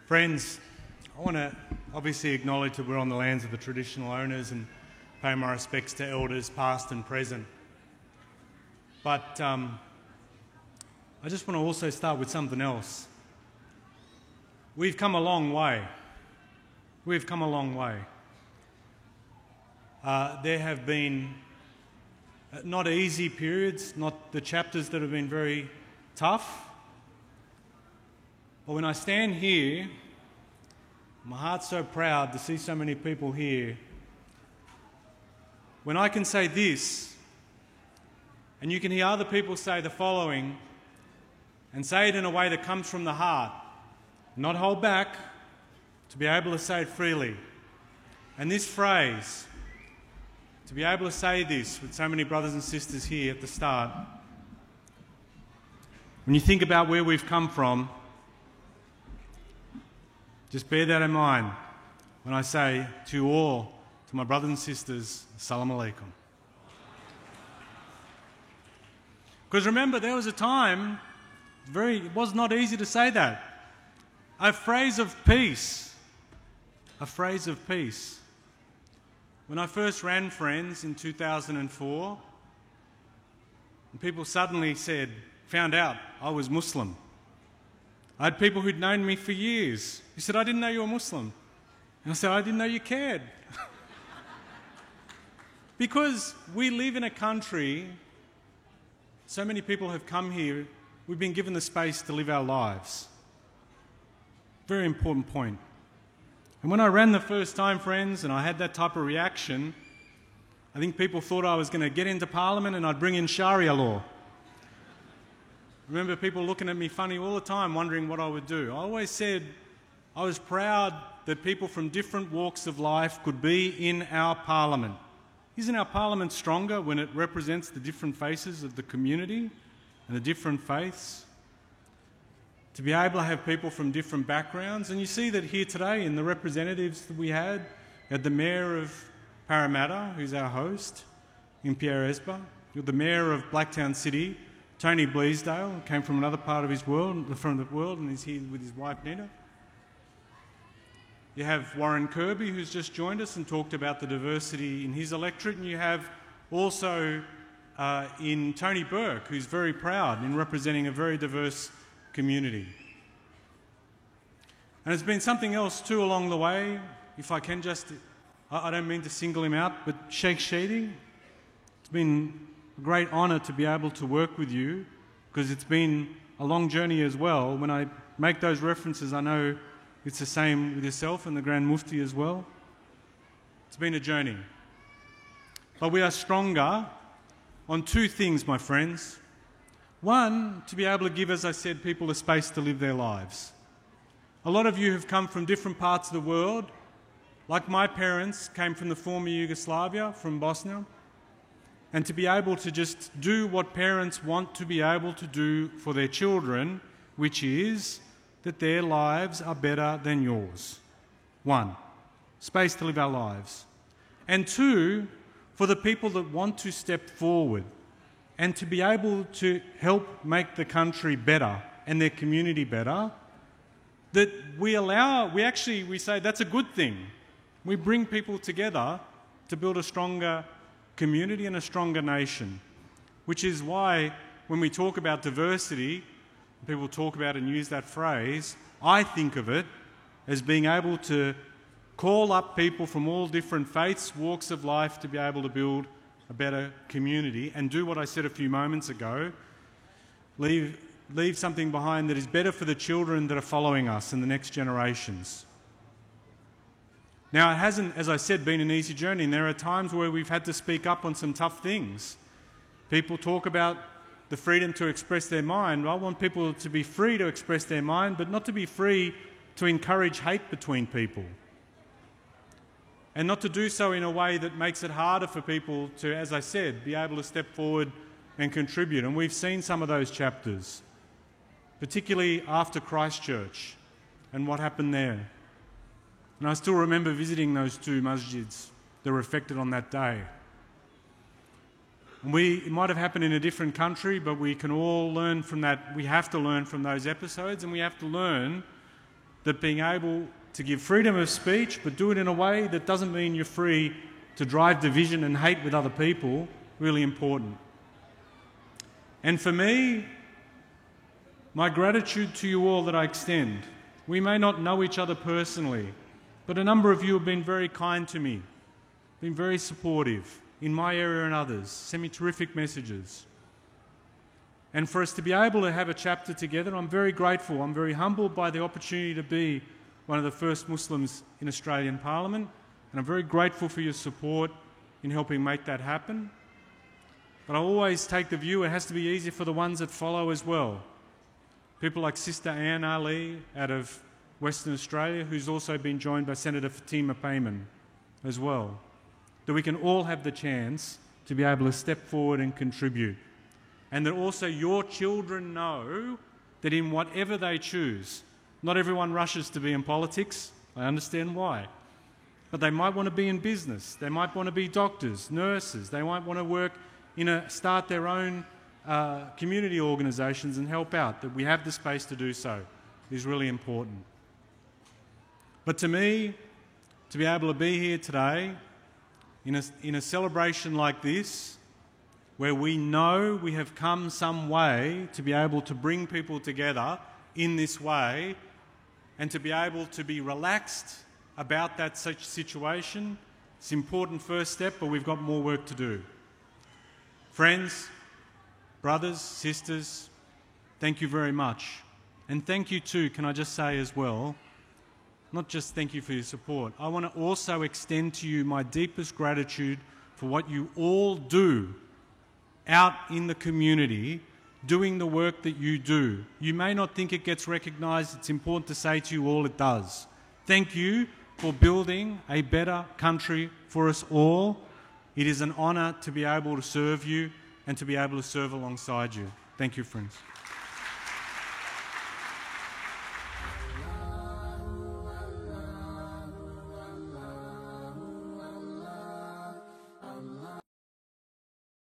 Friends, I want to obviously acknowledge that we're on the lands of the traditional owners and pay my respects to elders past and present. But I just want to also start with something else. We've come a long way. We've come a long way. There have been not easy periods, not the chapters that have been very tough. But when I stand here, my heart's so proud to see so many people here. When I can say this, and you can hear other people say the following, and say it in a way that comes from the heart, not hold back, to be able to say it freely. And this phrase, to be able to say this with so many brothers and sisters here at the start, when you think about where we've come from, just bear that in mind when I say to you all, to my brothers and sisters, Assalamu alaikum. Because remember, there was a time, it was not easy to say that. A phrase of peace. A phrase of peace. When I first ran Friends in 2004, and people suddenly found out I was Muslim. I had people who'd known me for years. He said, I didn't know you were Muslim. And I said, I didn't know you cared. Because we live in a country, so many people have come here, we've been given the space to live our lives. Very important point. And when I ran the first time, Friends, and I had that type of reaction, I think people thought I was going to get into Parliament and I'd bring in Sharia law. I remember people looking at me funny all the time, wondering what I would do. I always said I was proud that people from different walks of life could be in our Parliament. Isn't our Parliament stronger when it represents the different faces of the community and the different faiths? To be able to have people from different backgrounds. And you see that here today in the representatives that we had the Mayor of Parramatta, who's our host, in Pierre Esba, the Mayor of Blacktown City, Tony Bleasdale, came from another part of the world, and is here with his wife Nina. You have Warren Kirby, who's just joined us and talked about the diversity in his electorate, and you have also in Tony Burke, who's very proud in representing a very diverse community. And it's been something else too along the way, if I can just, I don't mean to single him out, but Sheikh Sheedy, it's been a great honour to be able to work with you, because it's been a long journey as well. When I make those references, I know it's the same with yourself and the Grand Mufti as well. It's been a journey. But we are stronger on two things, my friends. One, to be able to give, as I said, people a space to live their lives. A lot of you have come from different parts of the world. Like my parents came from the former Yugoslavia, from Bosnia. And to be able to just do what parents want to be able to do for their children, which is that their lives are better than yours. One, space to live our lives. And two, for the people that want to step forward and to be able to help make the country better and their community better, that we say that's a good thing. We bring people together to build a stronger community and a stronger nation, which is why when we talk about diversity, people talk about and use that phrase, I think of it as being able to call up people from all different faiths, walks of life, to be able to build a better community and do what I said a few moments ago, leave something behind that is better for the children that are following us and the next generations. Now, it hasn't, as I said, been an easy journey, and there are times where we've had to speak up on some tough things. People talk about the freedom to express their mind. I want people to be free to express their mind, but not to be free to encourage hate between people. And not to do so in a way that makes it harder for people to, as I said, be able to step forward and contribute. And we've seen some of those chapters, particularly after Christchurch and what happened there. And I still remember visiting those two masjids that were affected on that day. And it might have happened in a different country, but we can all learn from that. We have to learn from those episodes, and we have to learn that being able to give freedom of speech, but do it in a way that doesn't mean you're free to drive division and hate with other people, really important. And for me, my gratitude to you all that I extend. We may not know each other personally, but a number of you have been very kind to me, been very supportive in my area and others, sent me terrific messages. And for us to be able to have a chapter together, I'm very grateful. I'm very humbled by the opportunity to be one of the first Muslims in Australian Parliament, and I'm very grateful for your support in helping make that happen. But I always take the view it has to be easy for the ones that follow as well. People like Sister Anne Ali out of Western Australia, who's also been joined by Senator Fatima Payman as well. That we can all have the chance to be able to step forward and contribute. And that also your children know that in whatever they choose, not everyone rushes to be in politics. I understand why. But they might want to be in business. They might want to be doctors, nurses. They might want to work start their own community organisations and help out. That we have the space to do so is really important. But to me, to be able to be here today in a celebration like this, where we know we have come some way to be able to bring people together in this way and to be able to be relaxed about that such situation, it's an important first step, but we've got more work to do. Friends, brothers, sisters, thank you very much. And thank you too, can I just say as well, not just thank you for your support, I want to also extend to you my deepest gratitude for what you all do out in the community, doing the work that you do. You may not think it gets recognised. It's important to say to you all it does. Thank you for building a better country for us all. It is an honour to be able to serve you and to be able to serve alongside you. Thank you, friends.